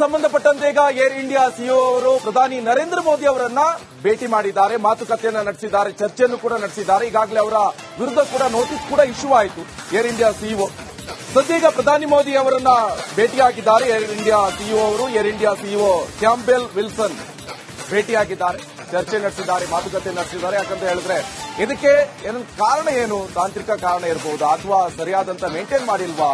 ಸಂಬಂಧಪಟ್ಟಂತೆ ಈಗ air India CEO ಅವರು ಪ್ರಧಾನಿ ನರೇಂದ್ರ ಮೋದಿ ಅವರನ್ನ ಭೇಟಿ ಮಾಡಿದ್ದಾರೆ, ಮಾತುಕತೆಯನ್ನ ನಡೆಸಿದ್ದಾರೆ, ಚರ್ಚೆಯನ್ನು ಕೂಡ ನಡೆಸಿದ್ದಾರೆ. ಈಗಾಗಲೇ ಅವರ ವಿರುದ್ಧ ಕೂಡ ನೋಟಿಸ್ ಕೂಡ ಇಶ್ಯೂ ಆಯಿತು ಏರ್ ಇಂಡಿಯಾ ಸಿಇಒ. ಸದ್ಯ ಪ್ರಧಾನಿ ಮೋದಿ ಅವರನ್ನ ಭೇಟಿಯಾಗಿದ್ದಾರೆ ಏರ್ ಇಂಡಿಯಾ ಸಿಇಒ ಅವರು. Air India CEO Campbell Wilson ಭೇಟಿಯಾಗಿದ್ದಾರೆ, ಚರ್ಚೆ ನಡೆಸಿದ್ದಾರೆ, ಮಾತುಕತೆ ನಡೆಸಿದ್ದಾರೆ. ಯಾಕಂತ ಹೇಳಿದ್ರೆ ಇದಕ್ಕೆ ಕಾರಣ ಏನು? ತಾಂತ್ರಿಕ ಕಾರಣ ಇರಬಹುದಾ ಅಥವಾ ಸರಿಯಾದಂತ ಮೇಂಟೈನ್ ಮಾಡಿಲ್ವಾ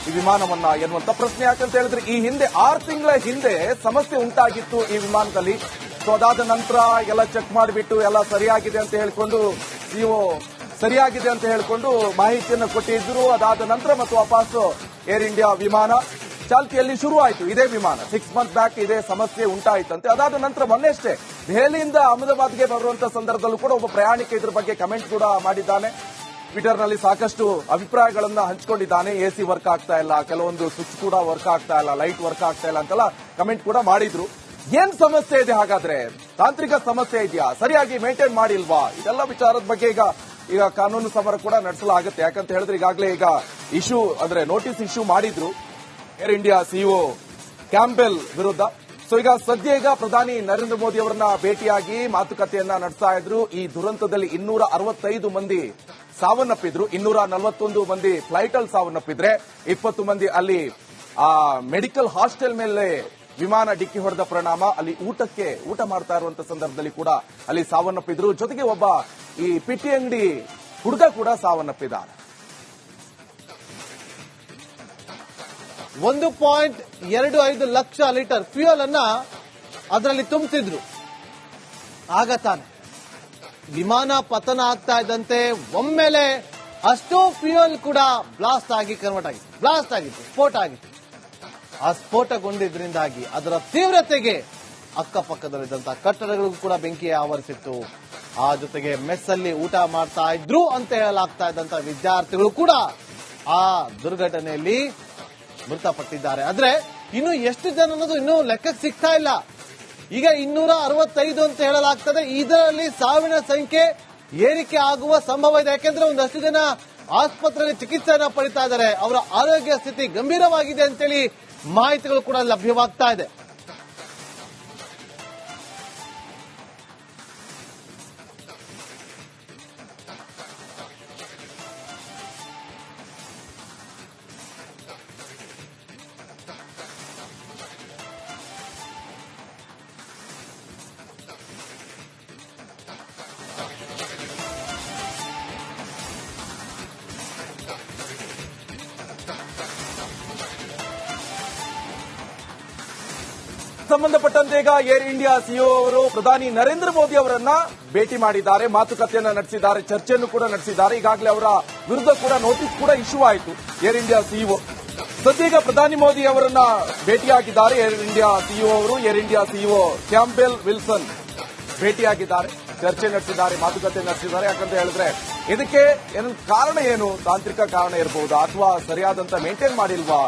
ಈ ವಿಮಾನವನ್ನ ಎನ್ನುವಂತ ಪ್ರಶ್ನೆ. ಯಾಕಂತ ಹೇಳಿದ್ರೆ ಈ ಹಿಂದೆ 6 ತಿಂಗಳ ಹಿಂದೆ ಸಮಸ್ಯೆ ಉಂಟಾಗಿತ್ತು ಈ ವಿಮಾನದಲ್ಲಿ. ಸೊ ಅದಾದ ನಂತರ ಎಲ್ಲ ಚೆಕ್ ಮಾಡಿಬಿಟ್ಟು ಎಲ್ಲ ಸರಿಯಾಗಿದೆ ಅಂತ ಹೇಳ್ಕೊಂಡು ಸಿಇಒ ಸರಿಯಾಗಿದೆ ಅಂತ ಹೇಳ್ಕೊಂಡು ಮಾಹಿತಿಯನ್ನು ಕೊಟ್ಟಿದ್ರು. ಅದಾದ ನಂತರ ಮತ್ತು ವಾಪಸ್ ಏರ್ ಇಂಡಿಯಾ ವಿಮಾನ ಚಾಲ್ತಿಯಲ್ಲಿ ಶುರು ಆಯಿತು. ಇದೇ ವಿಮಾನ 6 ಮಂತ್ ಬ್ಯಾಕ್ ಇದೇ ಸಮಸ್ಯೆ ಉಂಟಾಯಿತಂತೆ. ಅದಾದ ನಂತರ ಮೊನ್ನೆಷ್ಟೇ ದೆಹಲಿಯಿಂದ ಅಹಮದಾಬಾದ್ಗೆ ಬರುವಂತಹ ಸಂದರ್ಭದಲ್ಲೂ ಕೂಡ ಒಬ್ಬ ಪ್ರಯಾಣಿಕ ಇದ್ರ ಬಗ್ಗೆ ಕಮೆಂಟ್ ಕೂಡ ಮಾಡಿದ್ದಾನೆ. ಟ್ವಿಟರ್ ನಲ್ಲಿ ಸಾಕಷ್ಟು ಅಭಿಪ್ರಾಯಗಳನ್ನ ಹಂಚಿಕೊಂಡಿದ್ದಾನೆ. ಎಸಿ ವರ್ಕ್ ಆಗ್ತಾ ಇಲ್ಲ, ಕೆಲವೊಂದು ಸ್ವಿಚ್ ಕೂಡ ವರ್ಕ್ ಆಗ್ತಾ ಇಲ್ಲ, ಲೈಟ್ ವರ್ಕ್ ಆಗ್ತಾ ಇಲ್ಲ ಅಂತೆಲ್ಲ ಕಮೆಂಟ್ ಕೂಡ ಮಾಡಿದ್ರು. ಏನ್ ಸಮಸ್ಯೆ ಇದೆ ಹಾಗಾದ್ರೆ? ತಾಂತ್ರಿಕ ಸಮಸ್ಯೆ ಇದೆಯಾ? ಸರಿಯಾಗಿ ಮೇಂಟೈನ್ ಮಾಡಿಲ್ವಾ? ಇದೆಲ್ಲ ವಿಚಾರದ ಬಗ್ಗೆ ಈಗ ಕಾನೂನು ಸಮರ ಕೂಡ ನಡೆಸಲಾಗುತ್ತೆ. ಯಾಕಂತ ಹೇಳಿದ್ರೆ ಈಗಾಗಲೇ ಈಗ ಇಶ್ಯೂ ಅಂದ್ರೆ ನೋಟಿಸ್ ಇಶ್ಯೂ ಮಾಡಿದ್ರು ಏರ್ ಇಂಡಿಯಾ ಸಿಇಒ ಕ್ಯಾಂಪಬೆಲ್ ವಿರುದ್ಧ. ಸೊ ಈಗ ಸದ್ಯ ಪ್ರಧಾನಿ ನರೇಂದ್ರ ಮೋದಿ ಅವರನ್ನ ಭೇಟಿಯಾಗಿ ಮಾತುಕತೆಯನ್ನ ನಡೆಸ್ತಾ ಇದ್ರು. ಈ ದುರಂತದಲ್ಲಿ 265 ಮಂದಿ ಸಾವನ್ನಪ್ಪಿದ್ರು, 241 ಮಂದಿ ಫ್ಲೈಟ್ ಅಲ್ಲಿ ಸಾವನ್ನಪ್ಪಿದ್ರೆ, 20 ಮಂದಿ ಅಲ್ಲಿ ಮೆಡಿಕಲ್ ಹಾಸ್ಟೆಲ್ ಮೇಲೆ ವಿಮಾನ ಡಿಕ್ಕಿ ಹೊಡೆದ ಪರಿಣಾಮ ಅಲ್ಲಿ ಊಟ ಮಾಡ್ತಾ ಇರುವಂತ ಸಂದರ್ಭದಲ್ಲಿ ಕೂಡ ಅಲ್ಲಿ ಸಾವನ್ನಪ್ಪಿದ್ರು. ಜೊತೆಗೆ ಒಬ್ಬ ಈ ಪಿಟಿ ಅಂಗಡಿ ಹುಡುಗ ಕೂಡ ಸಾವನ್ನಪ್ಪಿದ್ದಾರೆ. 1.25 ಲಕ್ಷ ಲೀಟರ್ ಫ್ಯೂಯಲ್ ಅನ್ನ ಅದರಲ್ಲಿ ತುಂಬಿಸಿದ್ರು. ಆಗ ತಾನೆ ವಿಮಾನ ಪತನ ಆಗ್ತಾ ಇದ್ದಂತೆ ಒಮ್ಮೆಲೆ ಅಷ್ಟೋ ಫ್ಯೂಯಲ್ ಕೂಡ ಬ್ಲಾಸ್ಟ್ ಆಗಿತ್ತು, ಸ್ಫೋಟ ಆಗಿತ್ತು. ಆ ಸ್ಫೋಟಗೊಂಡಿದ್ರಿಂದಾಗಿ ಅದರ ತೀವ್ರತೆಗೆ ಅಕ್ಕಪಕ್ಕದಲ್ಲಿದ್ದಂತಹ ಕಟ್ಟಡಗಳಿಗೂ ಕೂಡ ಬೆಂಕಿ ಆವರಿಸಿತ್ತು. ಆ ಜೊತೆಗೆ ಮೆಸ್ ಅಲ್ಲಿ ಊಟ ಮಾಡ್ತಾ ಇದ್ರು ಅಂತ ಹೇಳಲಾಗ್ತಾ ಇದ್ದಂತಹ ವಿದ್ಯಾರ್ಥಿಗಳು ಕೂಡ ಆ ದುರ್ಘಟನೆಯಲ್ಲಿ ಮೃತಪಟ್ಟಿದ್ದಾರೆ. ಆದ್ರೆ ಇನ್ನು ಎಷ್ಟು ಜನ ಅನ್ನೋದು ಇನ್ನೂ ಲೆಕ್ಕಕ್ಕೆ ಸಿಗ್ತಾ ಇಲ್ಲ. ಈಗ 265 ಅಂತ ಹೇಳಲಾಗ್ತದೆ. ಇದರಲ್ಲಿ ಸಾವಿನ ಸಂಖ್ಯೆ ಏರಿಕೆ ಆಗುವ ಸಂಭವ ಇದೆ. ಯಾಕೆಂದ್ರೆ ಒಂದಷ್ಟು ಜನ ಆಸ್ಪತ್ರೆಯಲ್ಲಿ ಚಿಕಿತ್ಸೆಯನ್ನ ಪಡಿತಾ ಇದ್ದಾರೆ, ಅವರ ಆರೋಗ್ಯ ಸ್ಥಿತಿ ಗಂಭೀರವಾಗಿದೆ ಅಂತೇಳಿ ಮಾಹಿತಿಗಳು ಕೂಡ ಲಭ್ಯವಾಗ್ತಾ ಇದೆ. ಸಂಬಂಧಪಟ್ಟಂತೆ ಈಗ ಏರ್ ಇಂಡಿಯಾ ಸಿಇಒ ಅವರು ಪ್ರಧಾನಿ ನರೇಂದ್ರ ಮೋದಿ ಅವರನ್ನ ಭೇಟಿ ಮಾಡಿದ್ದಾರೆ, ಮಾತುಕತೆಯನ್ನ ನಡೆಸಿದ್ದಾರೆ, ಚರ್ಚೆಯನ್ನು ಕೂಡ ನಡೆಸಿದ್ದಾರೆ. ಈಗಾಗಲೇ ಅವರ ವಿರುದ್ಧ ಕೂಡ ನೋಟಿಸ್ ಕೂಡ ಇಶ್ಯೂ ಆಯಿತು ಏರ್ ಇಂಡಿಯಾ ಸಿಇಒ. ಸದ್ಯ ಪ್ರಧಾನಿ ಮೋದಿ ಅವರನ್ನ ಭೇಟಿಯಾಗಿದ್ದಾರೆ ಏರ್ ಇಂಡಿಯಾ ಸಿಇಒ ಅವರು. Air India CEO Campbell Wilson ಭೇಟಿಯಾಗಿದ್ದಾರೆ, ಚರ್ಚೆ ನಡೆಸಿದ್ದಾರೆ, ಮಾತುಕತೆ ನಡೆಸಿದ್ದಾರೆ. ಯಾಕಂತ ಹೇಳಿದ್ರೆ ಇದಕ್ಕೆ ಕಾರಣ ಏನು? ತಾಂತ್ರಿಕ ಕಾರಣ ಇರಬಹುದಾ ಅಥವಾ ಸರಿಯಾದಂತ ಮೇಂಟೈನ್ ಮಾಡಿಲ್ವಾ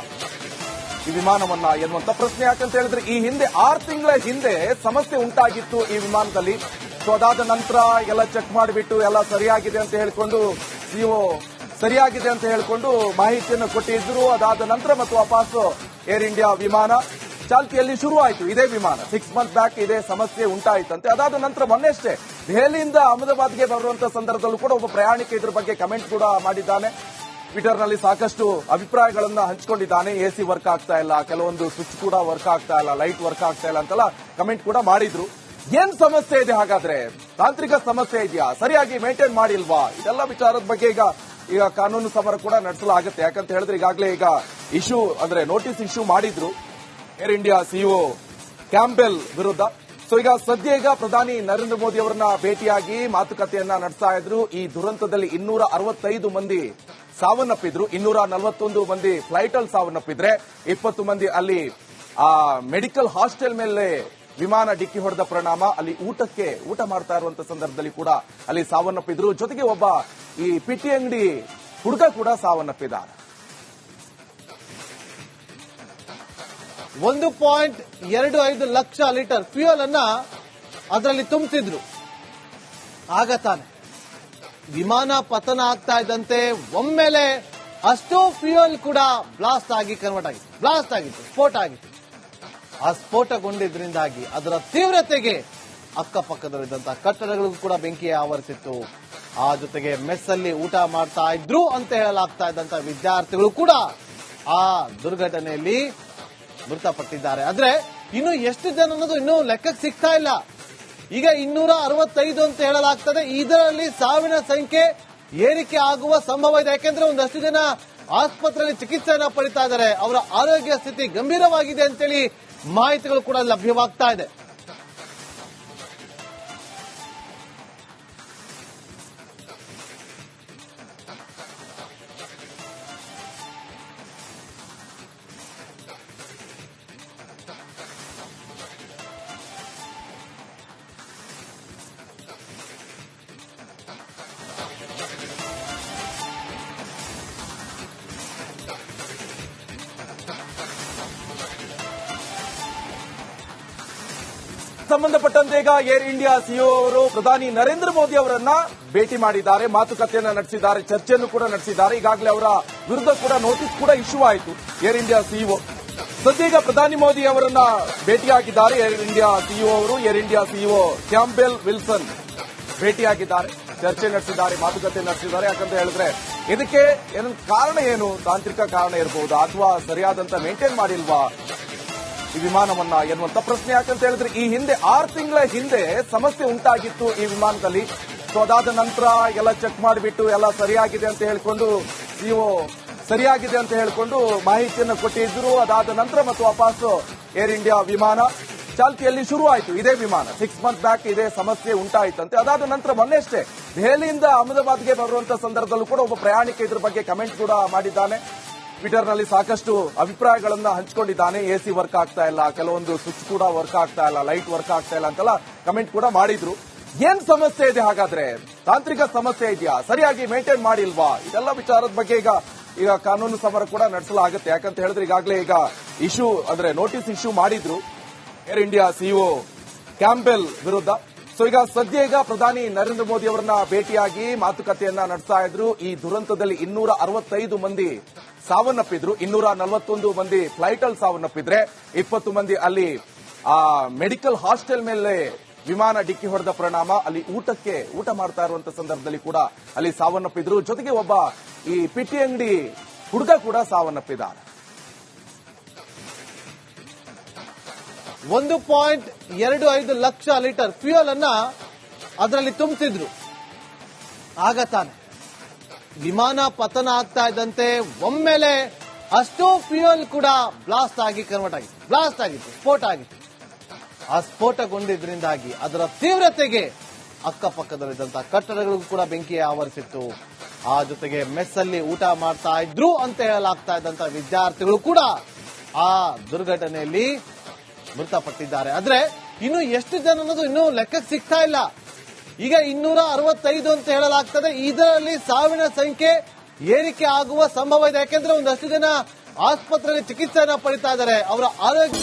ಈ ವಿಮಾನವನ್ನ ಎನ್ನುವಂತ ಪ್ರಶ್ನೆ. ಯಾಕಂತ ಹೇಳಿದ್ರೆ ಈ ಹಿಂದೆ 6 ತಿಂಗಳ ಹಿಂದೆ ಸಮಸ್ಯೆ ಉಂಟಾಗಿತ್ತು ಈ ವಿಮಾನದಲ್ಲಿ. ಸೊ ಅದಾದ ನಂತರ ಎಲ್ಲ ಚೆಕ್ ಮಾಡಿಬಿಟ್ಟು ಎಲ್ಲ ಸರಿಯಾಗಿದೆ ಅಂತ ಹೇಳ್ಕೊಂಡು ಸಿಇಒ ಸರಿಯಾಗಿದೆ ಅಂತ ಹೇಳ್ಕೊಂಡು ಮಾಹಿತಿಯನ್ನು ಕೊಟ್ಟಿದ್ರು. ಅದಾದ ನಂತರ ಮತ್ತು ವಾಪಸ್ ಏರ್ ಇಂಡಿಯಾ ವಿಮಾನ ಚಾಲ್ತಿಯಲ್ಲಿ ಶುರು ಆಯಿತು. ಇದೇ ವಿಮಾನ 6 ಮಂತ್ ಬ್ಯಾಕ್ ಇದೇ ಸಮಸ್ಯೆ ಉಂಟಾಯಿತಂತೆ. ಅದಾದ ನಂತರ ಮೊನ್ನೆಷ್ಟೇ ದೆಹಲಿಯಿಂದ ಅಹಮದಾಬಾದ್ಗೆ ಬರುವಂತಹ ಸಂದರ್ಭದಲ್ಲೂ ಕೂಡ ಒಬ್ಬ ಪ್ರಯಾಣಿಕ ಇದ್ರ ಬಗ್ಗೆ ಕಮೆಂಟ್ ಕೂಡ ಮಾಡಿದ್ದಾನೆ. ಟ್ವಿಟರ್ ನಲ್ಲಿ ಸಾಕಷ್ಟು ಅಭಿಪ್ರಾಯಗಳನ್ನ ಹಂಚಿಕೊಂಡಿದ್ದಾನೆ. ಎಸಿ ವರ್ಕ್ ಆಗ್ತಾ ಇಲ್ಲ, ಕೆಲವೊಂದು ಸ್ವಿಚ್ ಕೂಡ ವರ್ಕ್ ಆಗ್ತಾ ಇಲ್ಲ, ಲೈಟ್ ವರ್ಕ್ ಆಗ್ತಾ ಇಲ್ಲ ಅಂತೆಲ್ಲ ಕಮೆಂಟ್ ಕೂಡ ಮಾಡಿದ್ರು. ಏನ್ ಸಮಸ್ಯೆ ಇದೆ ಹಾಗಾದ್ರೆ? ತಾಂತ್ರಿಕ ಸಮಸ್ಯೆ ಇದೆಯಾ? ಸರಿಯಾಗಿ ಮೇಂಟೈನ್ ಮಾಡಿಲ್ವಾ? ಇದೆಲ್ಲ ವಿಚಾರದ ಬಗ್ಗೆ ಈಗ ಕಾನೂನು ಸಮರ ಕೂಡ ನಡೆಸಲಾಗುತ್ತೆ. ಯಾಕಂತ ಹೇಳಿದ್ರೆ ಈಗಾಗಲೇ ಈಗ ಇಶ್ಯೂ ಅಂದ್ರೆ ನೋಟಿಸ್ ಇಶ್ಯೂ ಮಾಡಿದ್ರು ಏರ್ ಇಂಡಿಯಾ ಸಿಇಒ ಕ್ಯಾಂಪಬೆಲ್ ವಿರುದ್ಧ. ಸೊ ಈಗ ಸದ್ಯ ಪ್ರಧಾನಿ ನರೇಂದ್ರ ಮೋದಿ ಅವರನ್ನ ಭೇಟಿಯಾಗಿ ಮಾತುಕತೆಯನ್ನ ನಡೆಸ್ತಾ ಇದ್ರು. ಈ ದುರಂತದಲ್ಲಿ 265 ಮಂದಿ ಸಾವನ್ನಪ್ಪಿದ್ರು, 241 ಮಂದಿ ಫ್ಲೈಟ್ ಅಲ್ಲಿ ಸಾವನ್ನಪ್ಪಿದ್ರೆ, 20 ಮಂದಿ ಅಲ್ಲಿ ಮೆಡಿಕಲ್ ಹಾಸ್ಟೆಲ್ ಮೇಲೆ ವಿಮಾನ ಡಿಕ್ಕಿ ಹೊಡೆದ ಪರಿಣಾಮ ಅಲ್ಲಿ ಊಟ ಮಾಡ್ತಾ ಇರುವಂತ ಸಂದರ್ಭದಲ್ಲಿ ಕೂಡ ಅಲ್ಲಿ ಸಾವನ್ನಪ್ಪಿದ್ರು. ಜೊತೆಗೆ ಒಬ್ಬ ಈ ಪಿಟಿ ಅಂಗಡಿ ಹುಡುಗ ಕೂಡ ಸಾವನ್ನಪ್ಪಿದ್ದಾರೆ. 1.25 ಲಕ್ಷ ಲೀಟರ್ ಫ್ಯೂಯಲ್ ಅನ್ನ ಅದರಲ್ಲಿ ತುಂಬಿಸಿದ್ರು. ಆಗ ತಾನೆ ವಿಮಾನ ಪತನ ಆಗ್ತಾ ಇದ್ದಂತೆ ಒಮ್ಮೆಲೆ ಅಷ್ಟೋ ಫ್ಯೂಯಲ್ ಕೂಡ ಬ್ಲಾಸ್ಟ್ ಆಗಿತ್ತು, ಸ್ಫೋಟ ಆಗಿತ್ತು. ಆ ಸ್ಫೋಟಗೊಂಡಿದ್ರಿಂದಾಗಿ ಅದರ ತೀವ್ರತೆಗೆ ಅಕ್ಕಪಕ್ಕದಲ್ಲಿದ್ದಂತಹ ಕಟ್ಟಡಗಳಿಗೂ ಕೂಡ ಬೆಂಕಿ ಆವರಿಸಿತ್ತು. ಆ ಜೊತೆಗೆ ಮೆಸ್ಸಲ್ಲಿ ಊಟ ಮಾಡ್ತಾ ಇದ್ರು ಅಂತ ಹೇಳಲಾಗ್ತಾ ಇದ್ದಂತಹ ವಿದ್ಯಾರ್ಥಿಗಳು ಕೂಡ ಆ ದುರ್ಘಟನೆಯಲ್ಲಿ ಮೃತಪಟ್ಟಿದ್ದಾರೆ. ಆದ್ರೆ ಇನ್ನು ಎಷ್ಟು ಜನ ಅನ್ನೋದು ಇನ್ನೂ ಲೆಕ್ಕಕ್ಕೆ ಸಿಗ್ತಾ ಇಲ್ಲ. ಈಗ 265 ಅಂತ ಹೇಳಲಾಗ್ತದೆ. ಇದರಲ್ಲಿ ಸಾವಿನ ಸಂಖ್ಯೆ ಏರಿಕೆ ಆಗುವ ಸಂಭವ ಇದೆ. ಯಾಕೆಂದ್ರೆ ಒಂದಷ್ಟು ಜನ ಆಸ್ಪತ್ರೆಯಲ್ಲಿ ಚಿಕಿತ್ಸೆಯನ್ನ ಪಡಿತಾ ಇದ್ದಾರೆ. ಅವರ ಆರೋಗ್ಯ ಸ್ಥಿತಿ ಗಂಭೀರವಾಗಿದೆ ಅಂತೇಳಿ ಮಾಹಿತಿಗಳು ಕೂಡ ಲಭ್ಯವಾಗ್ತಾ ಇದೆ. ಸಂಬಂಧಪಟ್ಟಂತೆ ಈಗ ಏರ್ ಇಂಡಿಯಾ ಸಿಇಒ ಅವರು ಪ್ರಧಾನಿ ನರೇಂದ್ರ ಮೋದಿ ಅವರನ್ನ ಭೇಟಿ ಮಾಡಿದ್ದಾರೆ, ಮಾತುಕತೆಯನ್ನ ನಡೆಸಿದ್ದಾರೆ, ಚರ್ಚೆಯನ್ನು ಕೂಡ ನಡೆಸಿದ್ದಾರೆ. ಈಗಾಗಲೇ ಅವರ ವಿರುದ್ಧ ಕೂಡ ನೋಟಿಸ್ ಕೂಡ ಇಶ್ಯೂ ಆಯಿತು ಏರ್ ಇಂಡಿಯಾ ಸಿಇಒ. ಸದ್ಯ ಈಗ ಪ್ರಧಾನಿ ಮೋದಿ ಅವರನ್ನ ಭೇಟಿಯಾಗಿದ್ದಾರೆ ಏರ್ ಇಂಡಿಯಾ ಸಿಇಒ ಅವರು. Air India CEO Campbell Wilson ಭೇಟಿಯಾಗಿದ್ದಾರೆ, ಚರ್ಚೆ ನಡೆಸಿದ್ದಾರೆ, ಮಾತುಕತೆ ನಡೆಸಿದ್ದಾರೆ. ಯಾಕಂತ ಹೇಳಿದ್ರೆ ಇದಕ್ಕೆ ಕಾರಣ ಏನು? ತಾಂತ್ರಿಕ ಕಾರಣ ಇರಬಹುದಾ ಅಥವಾ ಸರಿಯಾದಂತ ಮೇಂಟೈನ್ ಮಾಡಿಲ್ವಾ ಈ ವಿಮಾನವನ್ನ ಎನ್ನುವಂತ ಪ್ರಶ್ನೆ. ಯಾಕಂತ ಹೇಳಿದ್ರೆ ಈ ಹಿಂದೆ 6 ತಿಂಗಳ ಹಿಂದೆ ಸಮಸ್ಯೆ ಉಂಟಾಗಿತ್ತು ಈ ವಿಮಾನದಲ್ಲಿ. ಸೊ ಅದಾದ ನಂತರ ಎಲ್ಲ ಚೆಕ್ ಮಾಡಿಬಿಟ್ಟು ಎಲ್ಲ ಸರಿಯಾಗಿದೆ ಅಂತ ಹೇಳಿಕೊಂಡು ಸಿಇಒ ಸರಿಯಾಗಿದೆ ಅಂತ ಹೇಳಿಕೊಂಡು ಮಾಹಿತಿಯನ್ನು ಕೊಟ್ಟಿದ್ರು. ಅದಾದ ನಂತರ ಮತ್ತು ವಾಪಸ್ ಏರ್ ಇಂಡಿಯಾ ವಿಮಾನ ಚಾಲ್ತಿಯಲ್ಲಿ ಶುರುವಾಯಿತು. ಇದೇ ವಿಮಾನ 6 ಮಂತ್ ಬ್ಯಾಕ್ ಇದೇ ಸಮಸ್ಯೆ ಉಂಟಾಯಿತಂತೆ. ಅದಾದ ನಂತರ ಮೊನ್ನೆಷ್ಟೇ ದೆಹಲಿಯಿಂದ ಅಹಮದಾಬಾದ್ಗೆ ಬರುವಂತಹ ಸಂದರ್ಭದಲ್ಲೂ ಕೂಡ ಒಬ್ಬ ಪ್ರಯಾಣಿಕ ಇದ್ರ ಬಗ್ಗೆ ಕಮೆಂಟ್ ಕೂಡ ಮಾಡಿದ್ದಾನೆ. ಟ್ವಿಟರ್ನಲ್ಲಿ ಸಾಕಷ್ಟು ಅಭಿಪ್ರಾಯಗಳನ್ನ ಹಂಚಿಕೊಂಡಿದ್ದಾನೆ. ಎಸಿ ವರ್ಕ್ ಆಗ್ತಾ ಇಲ್ಲ, ಕೆಲವೊಂದು ಸ್ವಿಚ್ ಕೂಡ ವರ್ಕ್ ಆಗ್ತಾ ಇಲ್ಲ, ಲೈಟ್ ವರ್ಕ್ ಆಗ್ತಾ ಇಲ್ಲ ಅಂತೆಲ್ಲ ಕಮೆಂಟ್ ಕೂಡ ಮಾಡಿದ್ರು. ಏನ್ ಸಮಸ್ಯೆ ಇದೆ ಹಾಗಾದ್ರೆ? ತಾಂತ್ರಿಕ ಸಮಸ್ಯೆ ಇದೆಯಾ? ಸರಿಯಾಗಿ ಮೇಂಟೈನ್ ಮಾಡಿಲ್ವಾ? ಇದೆಲ್ಲ ವಿಚಾರದ ಬಗ್ಗೆ ಈಗ ಕಾನೂನು ಸಮರ ಕೂಡ ನಡೆಸಲಾಗುತ್ತೆ. ಯಾಕಂತ ಹೇಳಿದ್ರೆ ಈಗಾಗಲೇ ಈಗ ಇಶ್ಯೂ ಅಂದ್ರೆ ನೋಟಿಸ್ ಇಶ್ಯೂ ಮಾಡಿದ್ರು ಏರ್ ಇಂಡಿಯಾ ಸಿಇಒ ಕ್ಯಾಂಪಬೆಲ್ ವಿರುದ್ಧ. ಸೊ ಈಗ ಸದ್ಯ ಪ್ರಧಾನಿ ನರೇಂದ್ರ ಮೋದಿ ಅವರನ್ನ ಭೇಟಿಯಾಗಿ ಮಾತುಕತೆಯನ್ನ ನಡೆಸ್ತಾ ಇದ್ರು. ಈ ದುರಂತದಲ್ಲಿ 265 ಮಂದಿ ಸಾವನ್ನಪ್ಪಿದ್ರು, 241 ಮಂದಿ ಫ್ಲೈಟ್ ಅಲ್ಲಿ ಸಾವನ್ನಪ್ಪಿದ್ರೆ, 20 ಮಂದಿ ಅಲ್ಲಿ ಮೆಡಿಕಲ್ ಹಾಸ್ಟೆಲ್ ಮೇಲೆ ವಿಮಾನ ಡಿಕ್ಕಿ ಹೊಡೆದ ಪರಿಣಾಮ ಅಲ್ಲಿ ಊಟ ಮಾಡ್ತಾ ಇರುವಂತ ಸಂದರ್ಭದಲ್ಲಿ ಕೂಡ ಅಲ್ಲಿ ಸಾವನ್ನಪ್ಪಿದ್ರು. ಜೊತೆಗೆ ಒಬ್ಬ ಈ ಪಿಟಿ ಅಂಗಡಿ ಹುಡುಗ ಕೂಡ ಸಾವನ್ನಪ್ಪಿದ್ದಾರೆ. 1.25 ಲಕ್ಷ ಲೀಟರ್ ಫ್ಯೂಯಲ್ ಅನ್ನ ಅದರಲ್ಲಿ ತುಂಬಿಸಿದ್ರು. ಆಗ ತಾನೆ ವಿಮಾನ ಪತನ ಆಗ್ತಾ ಇದ್ದಂತೆ ಒಮ್ಮೆಲೆ ಅಷ್ಟೋ ಫ್ಯೂಯಲ್ ಕೂಡ ಬ್ಲಾಸ್ಟ್ ಆಗಿತ್ತು, ಸ್ಫೋಟ ಆಗಿತ್ತು. ಆ ಸ್ಫೋಟಗೊಂಡಿದ್ರಿಂದಾಗಿ ಅದರ ತೀವ್ರತೆಗೆ ಅಕ್ಕಪಕ್ಕದಲ್ಲಿದ್ದಂತಹ ಕಟ್ಟಡಗಳಿಗೂ ಕೂಡ ಬೆಂಕಿ ಆವರಿಸಿತ್ತು. ಆ ಜೊತೆಗೆ ಮೆಸ್ಸಲ್ಲಿ ಊಟ ಮಾಡ್ತಾ ಇದ್ರು ಅಂತ ಹೇಳಲಾಗ್ತಾ ಇದ್ದಂತಹ ವಿದ್ಯಾರ್ಥಿಗಳು ಕೂಡ ಆ ದುರ್ಘಟನೆಯಲ್ಲಿ ಮೃತಪಟ್ಟಿದ್ದಾರೆ. ಆದ್ರೆ ಇನ್ನು ಎಷ್ಟು ಜನ ಅನ್ನೋದು ಇನ್ನೂ ಲೆಕ್ಕಕ್ಕೆ ಸಿಗ್ತಾ ಇಲ್ಲ. ಈಗ 265 ಅಂತ ಹೇಳಲಾಗ್ತದೆ. ಇದರಲ್ಲಿ ಸಾವಿನ ಸಂಖ್ಯೆ ಏರಿಕೆ ಆಗುವ ಸಂಭವ ಇದೆ. ಯಾಕೆಂದ್ರೆ ಒಂದಷ್ಟು ಜನ ಆಸ್ಪತ್ರೆಯಲ್ಲಿ ಚಿಕಿತ್ಸೆಯನ್ನ ಪಡಿತಾ ಇದ್ದಾರೆ. ಅವರ ಆರೋಗ್ಯ